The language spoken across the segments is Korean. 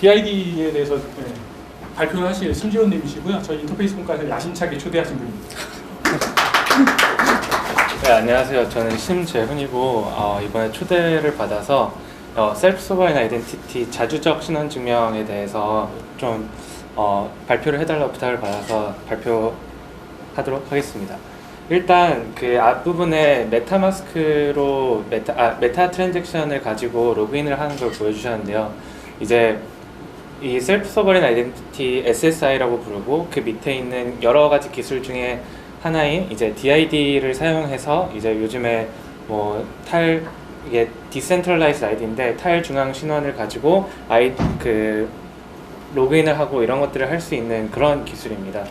DID에 대해서 발표를 하실 심지훈님이시고요. 저희 인터페이스 공과에서 야심차게 초대하신 분입니다. 네, 안녕하세요. 저는 심재훈이고 이번에 초대를 받아서 셀프 소버린 아이덴티티 자주적 신원 증명에 대해서 좀 발표를 해달라고 부탁을 받아서 발표하도록 하겠습니다. 일단 그 앞부분에 메타마스크로 메타 트랜잭션을 가지고 로그인을 하는 걸 보여주셨는데요. 이제 이 셀프 소버린 아이덴티티 SSI라고 부르고 그 밑에 있는 여러 가지 기술 중에 하나인 이제 DID를 사용해서 이제 요즘에 이게 디센트럴라이즈 아이디인데 탈중앙 신원을 가지고 로그인을 하고 이런 것들을 할 수 있는 그런 기술입니다.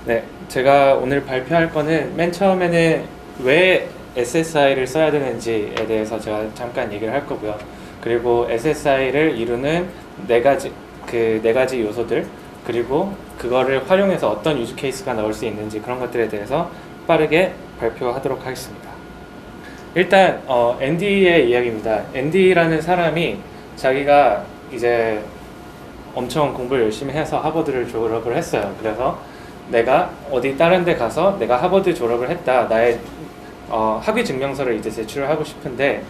네, 제가 오늘 발표할 거는 맨 처음에는 왜 SSI를 써야 되는지에 대해서 제가 잠깐 얘기를 할 거고요. 그리고 SSI를 이루는 네 가지 요소들, 그리고 그거를 활용해서 어떤 유즈 케이스가 나올 수 있는지 그런 것들에 대해서 빠르게 발표하도록 하겠습니다. 일단 앤디의 이야기입니다. 앤디라는 사람이 자기가 이제 엄청 공부를 열심히 해서 하버드를 졸업을 했어요. 그래서 내가 어디 다른 데 가서 내가 하버드 졸업을 했다, 나의 학위 증명서를 이제 제출을 하고 싶은데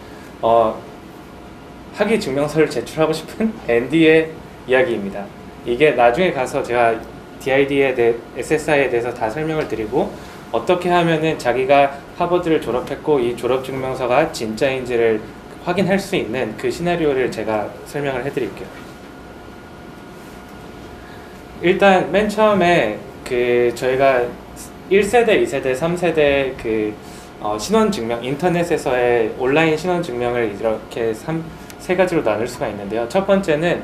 학위 증명서를 제출하고 싶은 앤디의 이야기입니다. 이게 나중에 가서 제가 DID에 SSI에 대해서 다 설명을 드리고 어떻게 하면은 자기가 하버드를 졸업했고 이 졸업 증명서가 진짜인지를 확인할 수 있는 그 시나리오를 제가 설명을 해드릴게요. 일단 맨 처음에 저희가 1세대, 2세대, 3세대 신원 증명, 인터넷에서의 온라인 신원 증명을 이렇게 세 가지로 나눌 수가 있는데요. 첫 번째는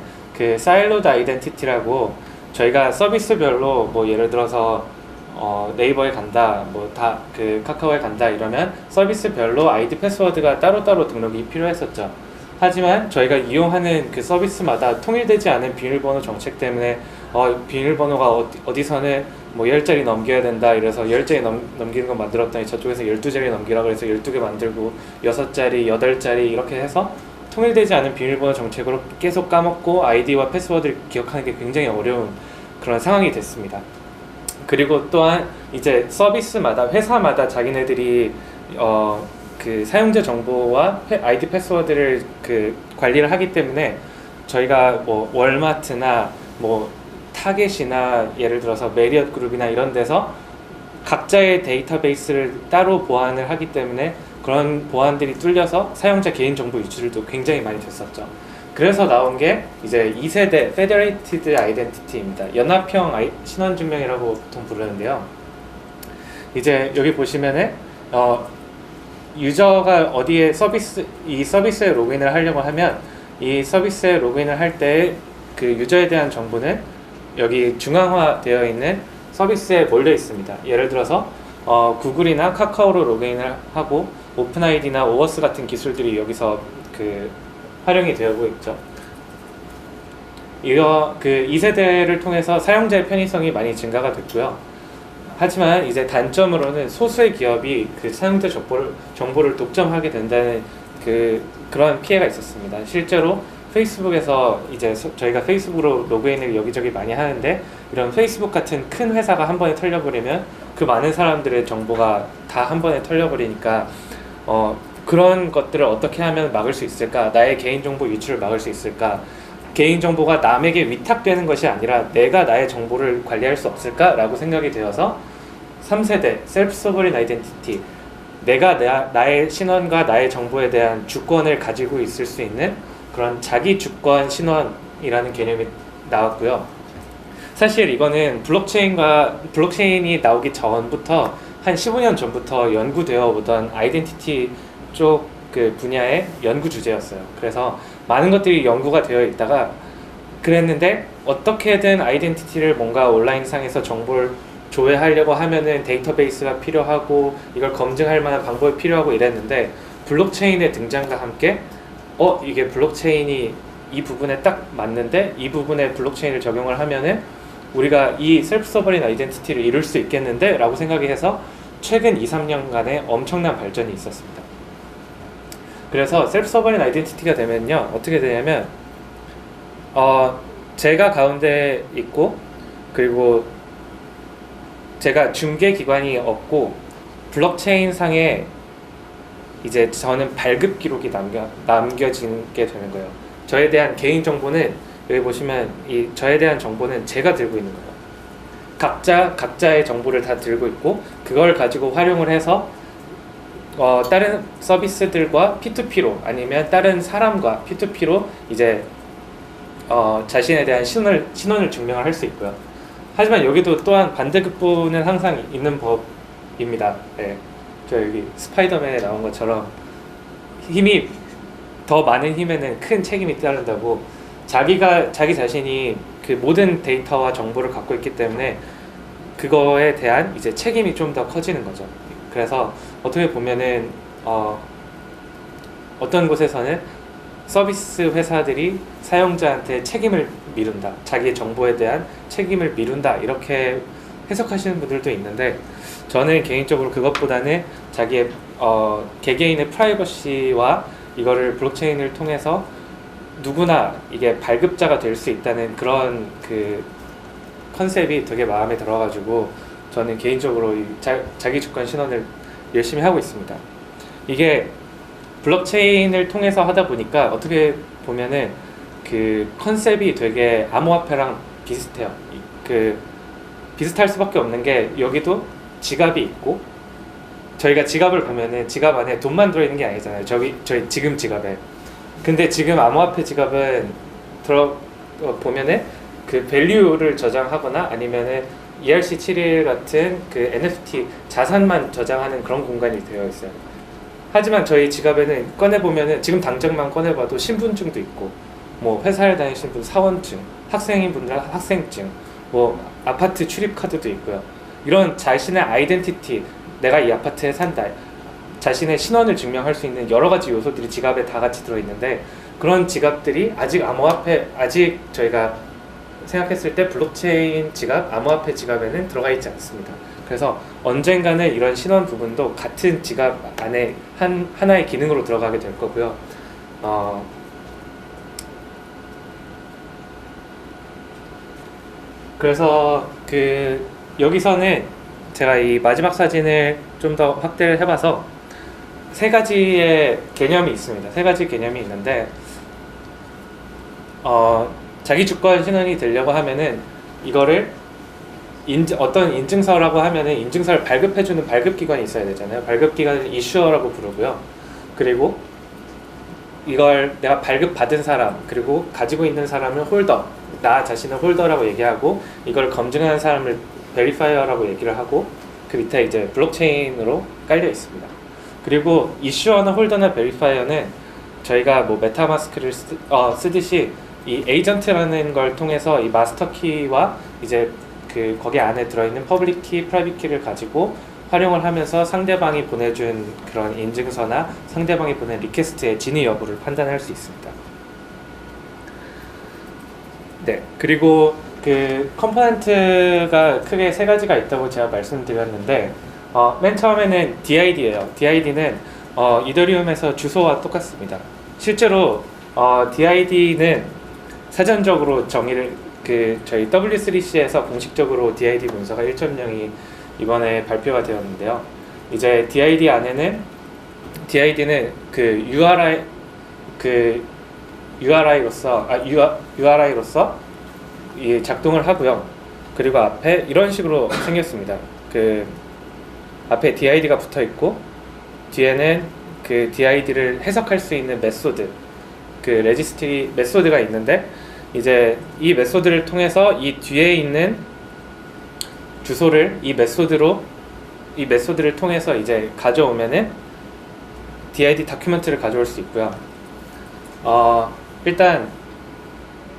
사일로드 아이덴티티라고 저희가 서비스별로 예를 들어서 네이버에 간다, 카카오에 간다 이러면 서비스별로 아이디 패스워드가 따로따로 등록이 필요했었죠. 하지만 저희가 이용하는 그 서비스마다 통일되지 않은 비밀번호 정책 때문에 비밀번호가 어디서는 10자리 넘겨야 된다 이래서 10자리 넘기는 거 만들었더니 저쪽에서 12자리 넘기라고 해서 12개 만들고 6자리, 8자리 이렇게 해서 통일되지 않은 비밀번호 정책으로 계속 까먹고 아이디와 패스워드를 기억하는 게 굉장히 어려운 그런 상황이 됐습니다. 그리고 또한 이제 서비스마다, 회사마다 자기네들이 사용자 정보와 아이디 패스워드를 관리를 하기 때문에 저희가 월마트나 타겟이나 예를 들어서 메리엇 그룹이나 이런 데서 각자의 데이터베이스를 따로 보안을 하기 때문에 그런 보안들이 뚫려서 사용자 개인정보 유출도 굉장히 많이 됐었죠. 그래서 나온 게 이제 2세대 Federated Identity입니다. 연합형 신원증명이라고 보통 부르는데요. 이제 여기 보시면은 유저가 어디에 이 서비스에 로그인을 하려고 하면 이 서비스에 로그인을 할 때 그 유저에 대한 정보는 여기 중앙화되어 있는 서비스에 몰려 있습니다. 예를 들어서 구글이나 카카오로 로그인을 하고 오픈아이디나 오워스 같은 기술들이 여기서 활용이 되고 있죠. 이거 2세대를 통해서 사용자의 편의성이 많이 증가가 됐고요. 하지만 이제 단점으로는 소수의 기업이 사용자 정보를 독점하게 된다는 그런 피해가 있었습니다. 실제로 페이스북에서 이제 저희가 페이스북으로 로그인을 여기저기 많이 하는데 이런 페이스북 같은 큰 회사가 한 번에 털려버리면 그 많은 사람들의 정보가 다 한 번에 털려버리니까 그런 것들을 어떻게 하면 막을 수 있을까? 나의 개인정보 유출을 막을 수 있을까? 개인정보가 남에게 위탁되는 것이 아니라 내가 나의 정보를 관리할 수 없을까? 라고 생각이 되어서 3세대 셀프 소버린 아이덴티티, 내가 나의 신원과 나의 정보에 대한 주권을 가지고 있을 수 있는 그런 자기 주권 신원이라는 개념이 나왔고요. 사실 이거는 블록체인이 나오기 전부터 한 15년 전부터 연구되어 오던 아이덴티티 쪽 분야의 연구 주제였어요. 그래서 많은 것들이 연구가 되어 있다가 그랬는데 어떻게든 아이덴티티를 뭔가 온라인상에서 정보를 조회하려고 하면은 데이터베이스가 필요하고 이걸 검증할 만한 방법이 필요하고 이랬는데 블록체인의 등장과 함께 이게 블록체인이 이 부분에 딱 맞는데 이 부분에 블록체인을 적용을 하면은 우리가 이 셀프 서버린 아이덴티티를 이룰 수 있겠는데? 라고 생각이 해서 최근 2, 3년간의 엄청난 발전이 있었습니다. 그래서 셀프 서버린 아이덴티티가 되면요 어떻게 되냐면 제가 가운데 있고, 그리고 제가 중개 기관이 없고, 블록체인 상에 이제 저는 발급 기록이 남겨지게 되는 거예요. 저에 대한 개인 정보는 여기 보시면 이 저에 대한 정보는 제가 들고 있는 거예요. 각자의 정보를 다 들고 있고, 그걸 가지고 활용을 해서 다른 서비스들과 P2P로 아니면 다른 사람과 P2P로 이제 자신에 대한 신원을 증명을 할 수 있고요. 하지만 여기도 또한 반대급부는 항상 있는 법입니다. 네. 저 여기 스파이더맨에 나온 것처럼 힘이 더 많은 힘에는 큰 책임이 따른다고, 자기 자신이 그 모든 데이터와 정보를 갖고 있기 때문에 그거에 대한 이제 책임이 좀 더 커지는 거죠. 그래서 어떻게 보면은 어떤 곳에서는 서비스 회사들이 사용자한테 책임을 미룬다, 자기의 정보에 대한 책임을 미룬다, 이렇게 해석하시는 분들도 있는데, 저는 개인적으로 그것보다는 자기의 개개인의 프라이버시와 이거를 블록체인을 통해서 누구나 이게 발급자가 될 수 있다는 그런 그 컨셉이 되게 마음에 들어가지고 저는 개인적으로 자기 주권 신원을 열심히 하고 있습니다. 이게 블록체인을 통해서 하다 보니까 어떻게 보면은 그 컨셉이 되게 암호화폐랑 비슷해요. 그 비슷할 수밖에 없는 게, 여기도 지갑이 있고, 저희가 지갑을 보면은 지갑 안에 돈만 들어있는 게 아니잖아요. 저희 지금 지갑에. 근데 지금 암호화폐 지갑은 보면은 그 밸류를 저장하거나 아니면은 ERC71 같은 그 NFT 자산만 저장하는 그런 공간이 되어 있어요. 하지만 저희 지갑에는 꺼내보면은 지금 당장만 꺼내봐도 신분증도 있고, 뭐 회사에 다니시는 분 사원증, 학생인 분들 학생증, 뭐 아파트 출입카드도 있고요. 이런 자신의 아이덴티티, 내가 이 아파트에 산다, 자신의 신원을 증명할 수 있는 여러 가지 요소들이 지갑에 다 같이 들어있는데, 그런 지갑들이 아직 저희가 생각했을 때 블록체인 지갑, 암호화폐 지갑에는 들어가 있지 않습니다. 그래서 언젠가는 이런 신원 부분도 같은 지갑 안에 하나의 기능으로 들어가게 될 거고요. 그래서 여기서는 제가 이 마지막 사진을 좀 더 확대를 해봐서 세 가지의 개념이 있습니다. 세 가지 개념이 있는데, 자기 주권 신원이 되려고 하면은 이거를 어떤 인증서라고 하면은 인증서를 발급해주는 발급기관이 있어야 되잖아요. 발급기관을 이슈어라고 부르고요. 그리고 이걸 내가 발급받은 사람, 그리고 가지고 있는 사람을 홀더, 나 자신을 홀더라고 얘기하고, 이걸 검증하는 사람을 베리파이어라고 얘기를 하고, 그 밑에 이제 블록체인으로 깔려 있습니다. 그리고 이슈어나 홀더나 베리파이어는 저희가 뭐 메타마스크를 쓰듯이 이 에이전트라는 걸 통해서 이 마스터 키와 이제 거기 안에 들어있는 퍼블릭 키, 프라이빗 키를 가지고 활용을 하면서 상대방이 보내준 그런 인증서나 상대방이 보낸 리퀘스트의 진위 여부를 판단할 수 있습니다. 네, 그리고 그 컴포넌트가 크게 세 가지가 있다고 제가 말씀드렸는데, 맨 처음에는 DID예요. DID는 이더리움에서 주소와 똑같습니다. 실제로 DID는 사전적으로 정의를 저희 W3C에서 공식적으로 DID 문서가 1.0이 이번에 발표가 되었는데요. 이제 DID는 URI로서 작동을 하고요. 그리고 앞에 이런 식으로 생겼습니다. 앞에 DID가 붙어 있고, 뒤에는 그 DID를 해석할 수 있는 메소드, 레지스트리 메소드가 있는데, 이제 이 메소드를 통해서 이 뒤에 있는 주소를 이 메소드를 통해서 이제 가져오면은 DID 다큐멘트를 가져올 수 있고요. 일단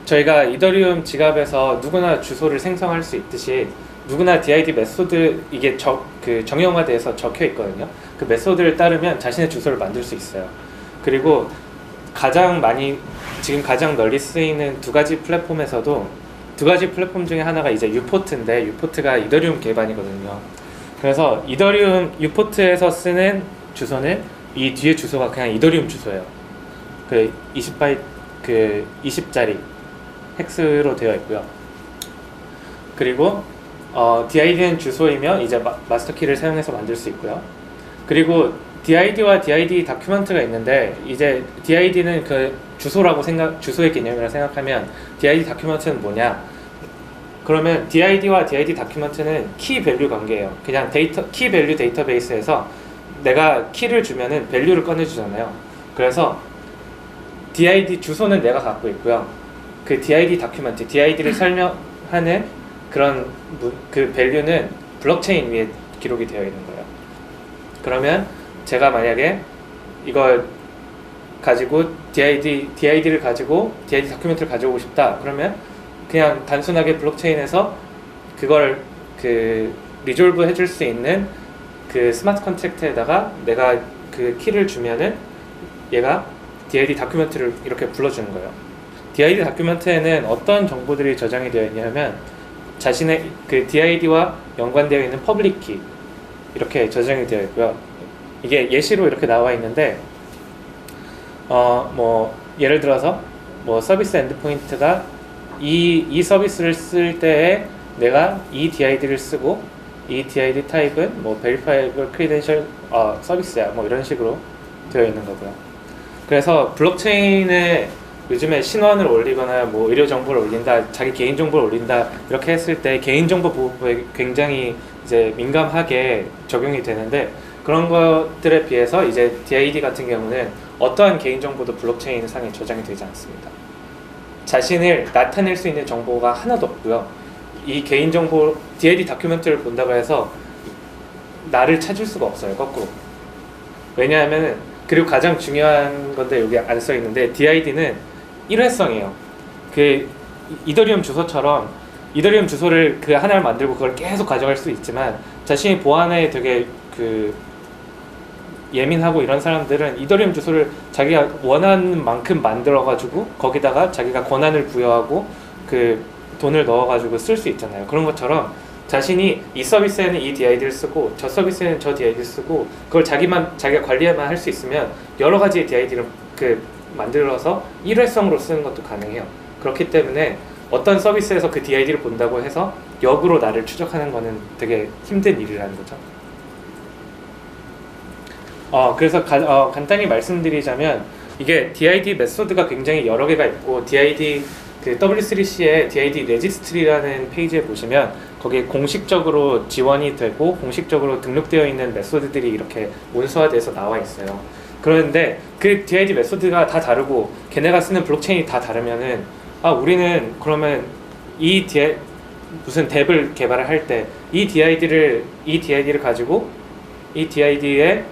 저희가 이더리움 지갑에서 누구나 주소를 생성할 수 있듯이 누구나 DID 메소드, 이게 정형화돼서 적혀 있거든요. 그 메소드를 따르면 자신의 주소를 만들 수 있어요. 그리고 지금 가장 널리 쓰이는 두 가지 플랫폼에서도 두 가지 플랫폼 중에 하나가 이제 유포트인데, 유포트가 이더리움 기반이거든요. 그래서 이더리움 유포트에서 쓰는 주소는 이 뒤에 주소가 그냥 이더리움 주소예요. 20짜리 헥스로 되어 있고요. 그리고 DID는 주소이며 이제 마스터 키를 사용해서 만들 수 있고요. 그리고 DID와 DID 다큐먼트가 있는데 이제 DID는 그 주소의 개념이라 생각하면 DID 다큐먼트는 뭐냐? 그러면 DID와 DID 다큐먼트는 키 밸류 관계예요. 그냥 키 밸류 데이터베이스에서 내가 키를 주면은 밸류를 꺼내주잖아요. 그래서 DID 주소는 내가 갖고 있고요. 그 DID 다큐먼트, DID를 설명하는 그런 그 밸류는 블록체인 위에 기록이 되어 있는 거예요. 그러면 제가 만약에 이걸 가지고 DID를 가지고 DID 다큐멘트를 가져오고 싶다. 그러면 그냥 단순하게 블록체인에서 그걸 그 리졸브 해줄 수 있는 그 스마트 컨트랙트에다가 내가 그 키를 주면은 얘가 DID 다큐멘트를 이렇게 불러주는 거예요. DID 다큐멘트에는 어떤 정보들이 저장이 되어 있냐면 자신의 그 DID와 연관되어 있는 퍼블릭 키 이렇게 저장이 되어 있고요. 이게 예시로 이렇게 나와 있는데 뭐 예를 들어서 뭐 서비스 엔드포인트가 이 서비스를 쓸 때에 내가 이 DID를 쓰고 이 DID 타입은 뭐 Verifiable Credential 서비스야 뭐 이런 식으로 되어 있는 거고요. 그래서 블록체인에 요즘에 신원을 올리거나 뭐 의료 정보를 올린다, 자기 개인 정보를 올린다 이렇게 했을 때 개인정보 보호법에 굉장히 이제 민감하게 적용이 되는데 그런 것들에 비해서 이제 DID 같은 경우는 어떠한 개인정보도 블록체인 상에 저장이 되지 않습니다. 자신을 나타낼 수 있는 정보가 하나도 없고요. 이 개인정보 DID 다큐멘트를 본다고 해서 나를 찾을 수가 없어요. 거꾸로. 왜냐하면 그리고 가장 중요한 건데 여기 안 써 있는데 DID는 일회성이에요. 그 이더리움 주소처럼 이더리움 주소를 그 하나를 만들고 그걸 계속 가져갈 수 있지만 자신이 보안에 되게 그 예민하고 이런 사람들은 이더리움 주소를 자기가 원하는 만큼 만들어가지고 거기다가 자기가 권한을 부여하고 그 돈을 넣어가지고 쓸 수 있잖아요. 그런 것처럼 자신이 이 서비스에는 이 DID를 쓰고 저 서비스에는 저 DID를 쓰고 그걸 자기가 관리만 할 수 있으면 여러 가지의 DID를 그 만들어서 일회성으로 쓰는 것도 가능해요. 그렇기 때문에 어떤 서비스에서 그 DID를 본다고 해서 역으로 나를 추적하는 거는 되게 힘든 일이라는 거죠. 그래서 간단히 말씀드리자면 이게 DID 메소드가 굉장히 여러 개가 있고 DID 그 W3C의 DID 레지스트리라는 페이지에 보시면 거기에 공식적으로 지원이 되고 공식적으로 등록되어 있는 메소드들이 이렇게 문서화돼서 나와 있어요. 그런데 그 DID 메소드가 다 다르고 걔네가 쓰는 블록체인이 다 다르면은 우리는 그러면 무슨 덱을 개발을 할 때 이 DID를 가지고 이 DID의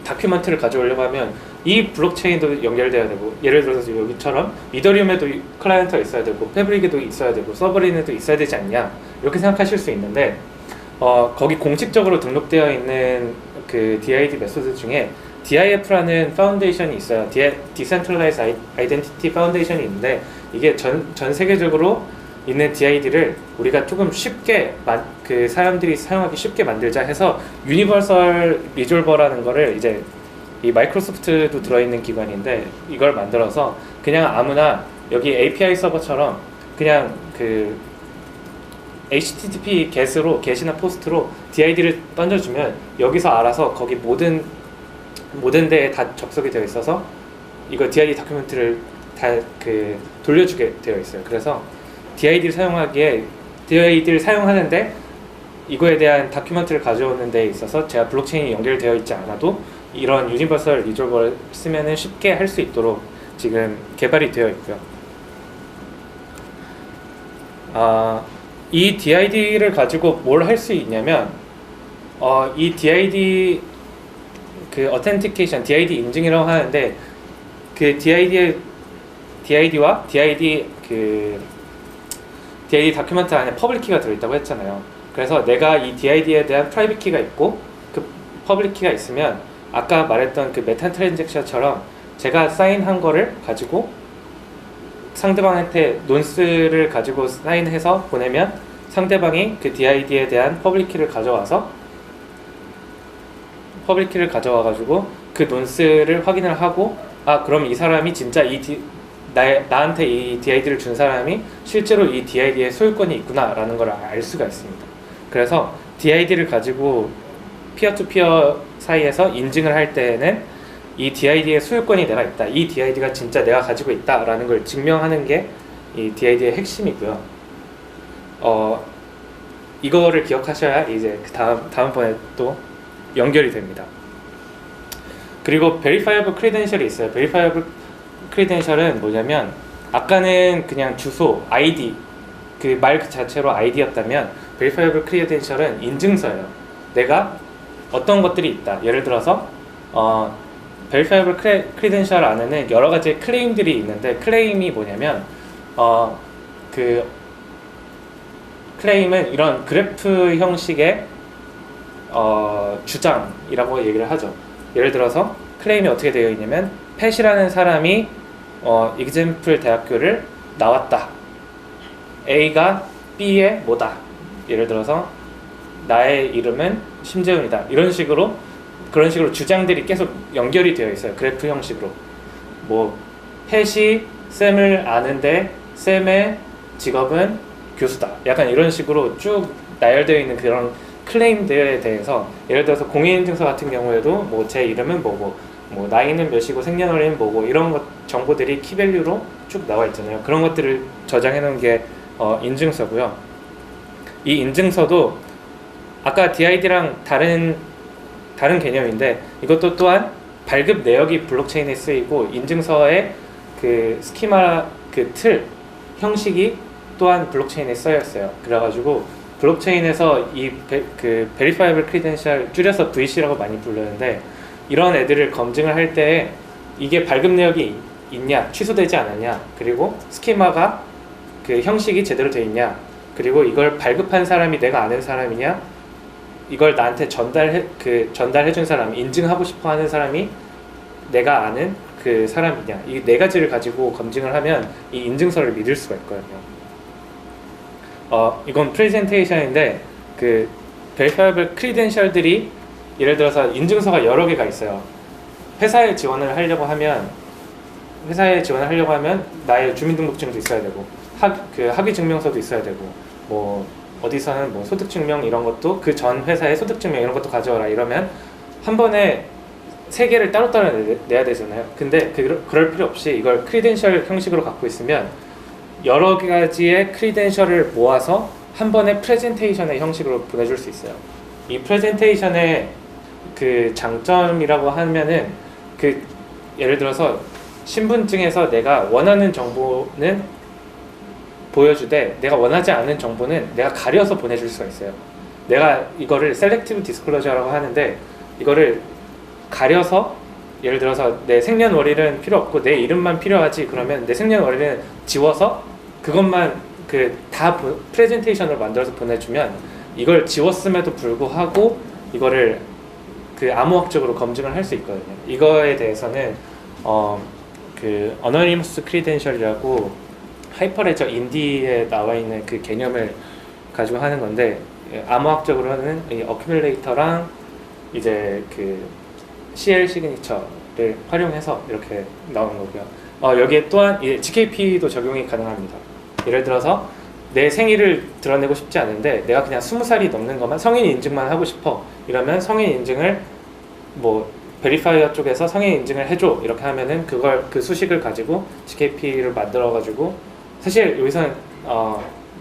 다큐멘트를 가져오려고 하면 이 블록체인도 연결돼야 되고 예를 들어서 여기처럼 이더리움에도 클라이언트가 있어야 되고 패브릭에도 있어야 되고 서버린에도 있어야 되지 않냐 이렇게 생각하실 수 있는데 거기 공식적으로 등록되어 있는 그 DID 메소드 중에 DIF라는 파운데이션이 있어요. Decentralized Identity Foundation이 있는데 이게 전 세계적으로 있는 DID를 우리가 조금 쉽게 그 사람들이 사용하기 쉽게 만들자 해서 유니버설 리졸버라는 거를 이제 이 마이크로소프트도 들어있는 기관인데 이걸 만들어서 그냥 아무나 여기 API 서버처럼 그냥 그 HTTP get이나 post로 DID를 던져주면 여기서 알아서 거기 모든 데에 다 접속이 되어 있어서 이거 DID 다큐멘트를 다 그 돌려주게 되어 있어요. 그래서 DID를 사용하는데 이거에 대한 다큐멘트를 가져오는 데 있어서 제가 블록체인이 연결되어 있지 않아도 이런 유니버설 리졸버를 쓰면은 쉽게 할 수 있도록 지금 개발이 되어 있고요. 이 DID를 가지고 뭘 할 수 있냐면 이 DID 그 authentication, DID 인증이라고 하는데 그 DID와 DID 다큐멘트 안에 퍼블릭 키가 들어있다고 했잖아요. 그래서 내가 이 DID에 대한 프라이빗 키가 있고 그 퍼블릭 키가 있으면 아까 말했던 그 메타 트랜잭션처럼 제가 사인한 거를 가지고 상대방한테 논스를 가지고 사인해서 보내면 상대방이 그 DID에 대한 퍼블릭 키를 가져와가지고 그 논스를 확인을 하고 그럼 이 사람이 진짜 나한테 이 DID를 준 사람이 실제로 이 DID의 소유권이 있구나라는 걸 알 수가 있습니다. 그래서 DID를 가지고 피어-투-피어 사이에서 인증을 할 때에는 이 DID의 소유권이 내가 있다, 이 DID가 진짜 내가 가지고 있다라는 걸 증명하는 게 이 DID의 핵심이고요. 이거를 기억하셔야 이제 그 다음번에 또 연결이 됩니다. 그리고 Verifiable Credential이 있어요. Verifiable Credential은 뭐냐면 아까는 그냥 주소, ID 그 말 그 자체로 ID였다면 Verifiable Credential은 인증서예요. 내가 어떤 것들이 있다. 예를 들어서 Verifiable Credential 안에는 여러 가지 클레임들이 있는데 클레임이 뭐냐면 그 클레임은 이런 그래프 형식의 주장이라고 얘기를 하죠. 예를 들어서 클레임이 어떻게 되어 있냐면 팻이라는 사람이 example 대학교를 나왔다. A가 B의 뭐다. 예를 들어서 나의 이름은 심재훈이다. 그런 식으로 주장들이 계속 연결이 되어 있어요. 그래프 형식으로. 뭐 팻이 쌤을 아는데 쌤의 직업은 교수다. 약간 이런 식으로 쭉 나열되어 있는 그런 클레임들에 대해서 예를 들어서 공인인증서 같은 경우에도 뭐 제 이름은 뭐고 뭐 나이는 몇이고 생년월일은 뭐고 이런 정보들이 키밸류로 쭉 나와 있잖아요. 그런 것들을 저장해 놓은 게 인증서고요. 이 인증서도 아까 DID랑 다른 개념인데 이것도 또한 발급 내역이 블록체인에 쓰이고 인증서의 그 스키마 그 틀 형식이 또한 블록체인에 쓰여 있어요. 그래가지고 블록체인에서 그 Verifiable Credential 줄여서 VC라고 많이 부르는데 이런 애들을 검증을 할 때 이게 발급 내역이 있냐, 취소되지 않았냐, 그리고 스키마가 그 형식이 제대로 돼 있냐, 그리고 이걸 발급한 사람이 내가 아는 사람이냐, 이걸 나한테 전달해준 사람, 인증하고 싶어하는 사람이 내가 아는 그 사람이냐, 이 네 가지를 가지고 검증을 하면 이 인증서를 믿을 수가 있거든요. 이건 프레젠테이션인데 그 Verifiable Credential들이 예를 들어서 인증서가 여러 개가 있어요. 회사에 지원을 하려고 하면 나의 주민등록증도 있어야 되고 학위증명서도 있어야 되고 뭐 어디서는 뭐 소득증명 이런 것도 그 전 회사의 소득증명 이런 것도 가져와라 이러면 한 번에 세 개를 따로따로 내야 되잖아요. 근데 그럴 필요 없이 이걸 크리덴셜 형식으로 갖고 있으면 여러 가지의 크리덴셜을 모아서 한 번에 프레젠테이션의 형식으로 보내줄 수 있어요. 이 프레젠테이션의 그 장점이라고 하면은 그 예를 들어서 신분증에서 내가 원하는 정보는 보여주되 내가 원하지 않은 정보는 내가 가려서 보내줄 수가 있어요. 내가 이거를 셀렉티브 디스클로저라고 하는데 이거를 가려서 예를 들어서 내 생년월일은 필요 없고 내 이름만 필요하지 그러면 내 생년월일은 지워서 그것만 다 프레젠테이션으로 만들어서 보내주면 이걸 지웠음에도 불구하고 이거를 그 암호학적으로 검증을 할 수 있거든요. 이거에 대해서는 그 어너니머스 크리덴셜이라고 하이퍼레저 인디에 나와 있는 그 개념을 가지고 하는 건데 암호학적으로는 이 어큐뮬레이터랑 이제 그 CL 시그니처를 활용해서 이렇게 나오는 거고요. 여기에 또한 GKP도 적용이 가능합니다. 예를 들어서 내 생일을 드러내고 싶지 않은데 내가 그냥 20살이 넘는 것만 성인 인증만 하고 싶어 이러면 성인 인증을 뭐 베리파이어 쪽에서 성인 인증을 해줘 이렇게 하면은 그 수식을 가지고 GKP를 만들어 가지고 사실 여기서는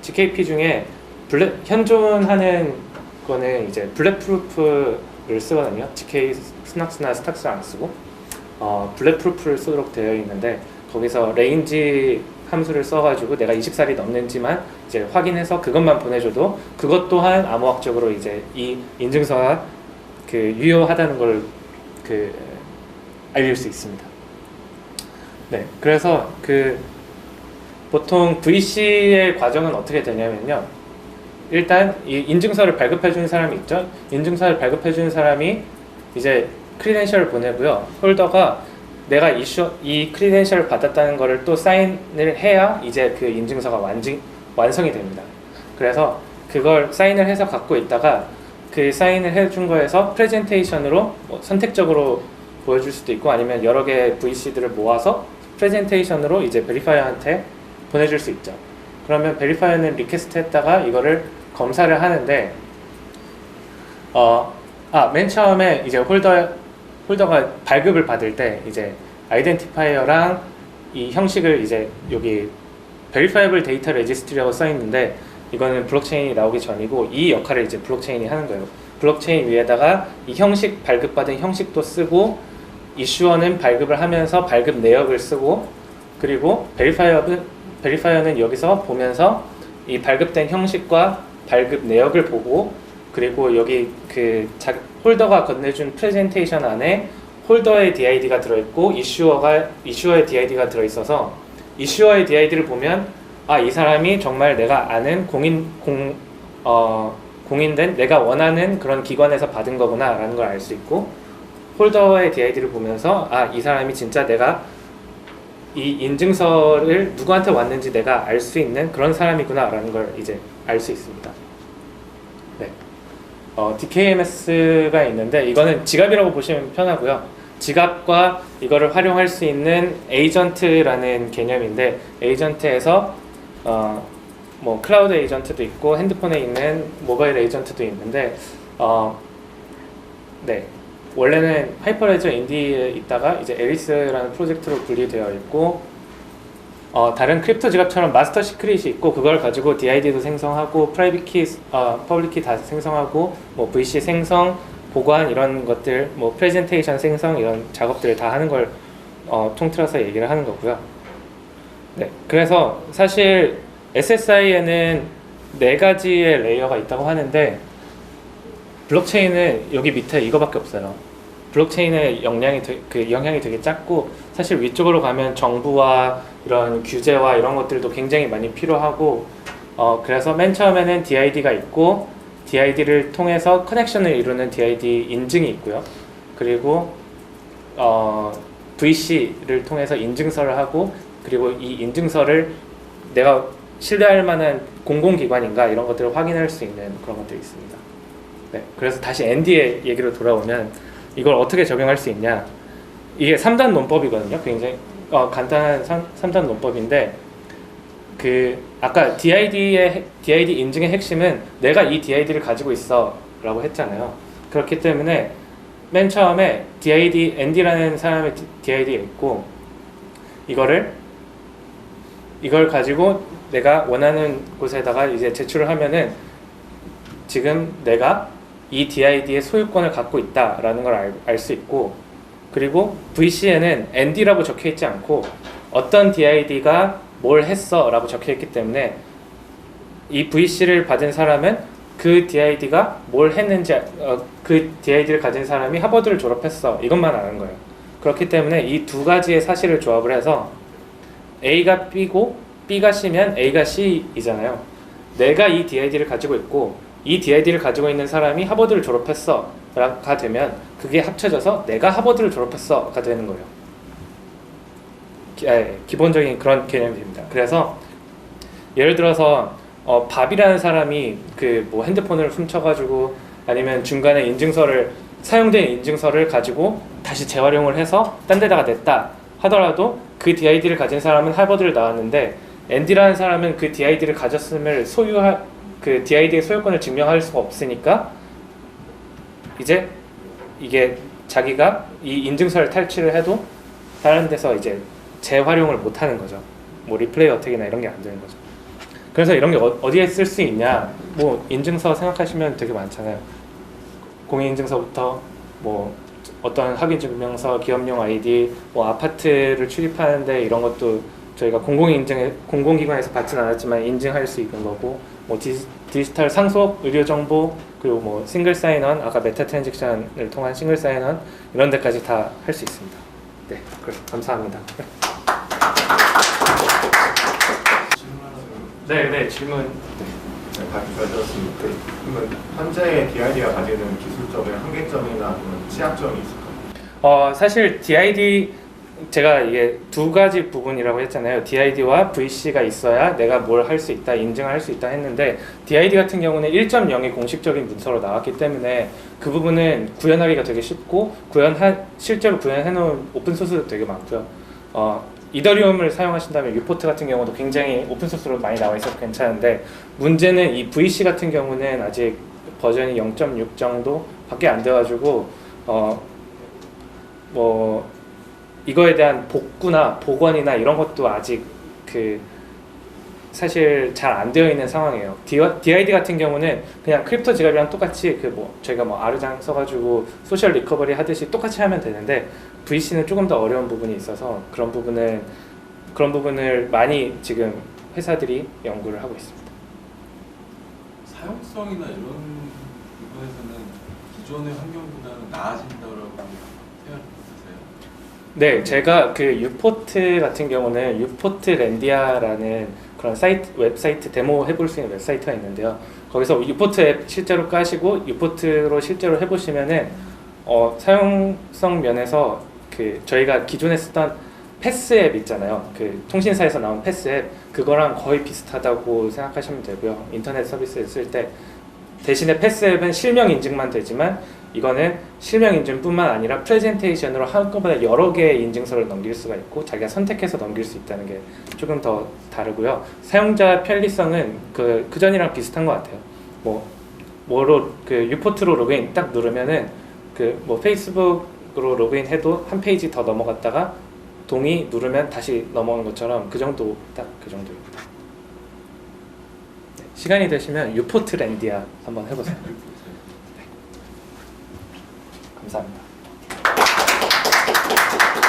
GKP 중에 현존하는 거는 이제 블랙프루프를 쓰거든요. GK 스낙스나 스탁스 안 쓰고 블랙프루프를 쓰도록 되어 있는데 거기서 레인지 함수를 써가지고 내가 20살이 넘는지만 이제 확인해서 그것만 보내줘도 그것 또한 암호학적으로 이제 이 인증서가 그 유효하다는 걸 알릴 수 있습니다. 네, 그래서 보통 VC의 과정은 어떻게 되냐면요. 일단 이 인증서를 발급해주는 사람이 있죠. 인증서를 발급해주는 사람이 이제 크리덴셜을 보내고요. 홀더가 내가 이 크리덴셜을 받았다는 거를 또 사인을 해야 이제 그 인증서가 완성이 됩니다. 그래서 그걸 사인을 해서 갖고 있다가 그 사인을 해준 거에서 프레젠테이션으로 뭐 선택적으로 보여줄 수도 있고 아니면 여러 개의 VC들을 모아서 프레젠테이션으로 이제 베리파이어한테 보내줄 수 있죠. 그러면 베리파이어는 리퀘스트 했다가 이거를 검사를 하는데 맨 처음에 이제 홀더가 발급을 받을 때 이제 아이덴티파이어랑 이 형식을 이제 여기 Verifiable Data Registry라고 써 있는데 이거는 블록체인이 나오기 전이고 이 역할을 이제 블록체인이 하는 거예요. 블록체인 위에다가 이 형식 발급받은 형식도 쓰고 이슈어는 발급을 하면서 발급 내역을 쓰고 그리고 베리파이어는 여기서 보면서 이 발급된 형식과 발급 내역을 보고 그리고 여기 홀더가 건네준 프레젠테이션 안에 홀더의 DID가 들어있고 이슈어의 DID가 들어있어서 이슈어의 DID를 보면 이 사람이 정말 내가 아는 공인된 내가 원하는 그런 기관에서 받은 거구나 라는 걸 알 수 있고 홀더의 DID를 보면서 이 사람이 진짜 내가 이 인증서를 누구한테 왔는지 내가 알 수 있는 그런 사람이구나 라는 걸 이제 알 수 있습니다. 네. DKMS가 있는데 이거는 지갑이라고 보시면 편하고요. 지갑과 이거를 활용할 수 있는 에이전트라는 개념인데 에이전트에서 뭐 클라우드 에이전트도 있고 핸드폰에 있는 모바일 에이전트도 있는데 네. 원래는 하이퍼레저 인디에 있다가 이제 에리스라는 프로젝트로 분리되어 있고 다른 크립토 지갑처럼 마스터 시크릿이 있고 그걸 가지고 DID도 생성하고 프라이빗 키, 퍼블릭 키 다 생성하고 뭐 VC 생성, 보관 이런 것들, 뭐 프레젠테이션 생성 이런 작업들을 다 하는 걸 통틀어서 얘기를 하는 거고요. 네, 그래서 사실 SSI에는 4가지의 레이어가 있다고 하는데 블록체인은 여기 밑에 이거밖에 없어요. 블록체인의 영향이 되게 작고 사실 위쪽으로 가면 정부와 이런 규제와 이런 것들도 굉장히 많이 필요하고 그래서 맨 처음에는 DID가 있고 DID를 통해서 커넥션을 이루는 DID 인증이 있고요. 그리고 VC를 통해서 인증서를 하고 그리고 이 인증서를 내가 신뢰할 만한 공공기관인가 이런 것들을 확인할 수 있는 그런 것들이 있습니다. 네, 그래서 다시 ND의 얘기로 돌아오면 이걸 어떻게 적용할 수 있냐, 이게 3단 논법이거든요. 굉장히 간단한 3단 논법인데 아까 DID 인증의 핵심은 내가 이 DID를 가지고 있어 라고 했잖아요. 그렇기 때문에 맨 처음에 ND라는 사람의 DID가 있고 이걸 가지고 내가 원하는 곳에다가 이제 제출을 하면은 지금 내가 이 DID의 소유권을 갖고 있다라는 걸 알 수 있고 그리고 VC에는 ND라고 적혀 있지 않고 어떤 DID가 뭘 했어 라고 적혀 있기 때문에 이 VC를 받은 사람은 그 DID가 뭘 했는지 그 DID를 가진 사람이 하버드를 졸업했어 이것만 아는 거예요. 그렇기 때문에 이 2가지의 사실을 조합을 해서 A가 B고 B가 C면 A가 C이잖아요. 내가 이 DID를 가지고 있고 이 DID를 가지고 있는 사람이 하버드를 졸업했어 가 되면 그게 합쳐져서 내가 하버드를 졸업했어 가 되는 거예요. 기본적인 그런 개념이 됩니다. 그래서 예를 들어서 밥이라는 사람이 뭐 핸드폰을 훔쳐가지고 아니면 중간에 사용된 인증서를 가지고 다시 재활용을 해서 딴 데다가 냈다 하더라도 그 DID를 가진 사람은 하버드를 나왔는데 ND라는 사람은 그 DID를 가졌음을 그 DID의 소유권을 증명할 수가 없으니까 이제 이게 자기가 이 인증서를 탈취를 해도 다른 데서 이제 재활용을 못 하는 거죠. 뭐 리플레이 어택이나 이런 게 안 되는 거죠. 그래서 이런 게 어디에 쓸 수 있냐? 뭐 인증서 생각하시면 되게 많잖아요. 공인인증서부터 뭐 어떤 확인증명서, 기업용 아이디, 뭐 아파트를 출입하는데 이런 것도 저희가 공공기관에서 받진 않았지만 인증할 수 있는 거고 뭐 디지털 상속, 의료 정보, 그리고 뭐 싱글 사인언, 아까 메타 트랜잭션을 통한 싱글 사인언 이런 데까지 다 할 수 있습니다. 네, 감사합니다. 네, 질문. 네, 잘 들었습니다. 그러면 현재 DID가 가지는 기술적인 한계점이나 아니면 취약점이 있을까요? 사실 DID 제가 이게 2가지 부분이라고 했잖아요. DID와 VC가 있어야 내가 뭘 할 수 있다, 인증할 수 있다 했는데 DID 같은 경우는 1.0이 공식적인 문서로 나왔기 때문에 그 부분은 구현하기가 되게 쉽고 실제로 구현해놓은 오픈소스도 되게 많고요. 이더리움을 사용하신다면 유포트 같은 경우도 굉장히 오픈소스로 많이 나와 있어서 괜찮은데, 문제는 이 VC 같은 경우는 아직 버전이 0.6 정도밖에 안 돼가지고 뭐 이거에 대한 복구나 복원이나 이런 것도 아직 사실 잘 안 되어 있는 상황이에요. DID 같은 경우는 그냥 크립토 지갑이랑 똑같이 저희가 뭐 아르장 써가지고 소셜 리커버리 하듯이 똑같이 하면 되는데, VC는 조금 더 어려운 부분이 있어서 그런 부분을 많이 지금 회사들이 연구를 하고 있습니다. 사용성이나 이런 부분에서는 기존의 환경보다는 나아진다고 생각하세요? 네, 제가 그 유포트 같은 경우는 유포트 랜디아라는 그런 웹사이트 데모 해볼 수 있는 웹사이트가 있는데요. 거기서 유포트 앱 실제로 까시고 유포트로 실제로 해보시면은 사용성 면에서 저희가 기존에 쓰던 패스 앱 있잖아요. 통신사에서 나온 패스 앱, 그거랑 거의 비슷하다고 생각하시면 되고요. 인터넷 서비스를 쓸 때 대신에 패스 앱은 실명 인증만 되지만, 이거는 실명 인증뿐만 아니라 프레젠테이션으로 한꺼번에 여러 개의 인증서를 넘길 수가 있고 자기가 선택해서 넘길 수 있다는 게 조금 더 다르고요. 사용자 편리성은 그 전이랑 비슷한 것 같아요. 유포트로 로그인 딱 누르면은 페이스북으로 로그인해도 한 페이지 더 넘어갔다가 동의 누르면 다시 넘어오는 것처럼 딱 그 정도입니다. 네, 시간이 되시면 유포트 랜디아 한번 해보세요. 네. 감사합니다.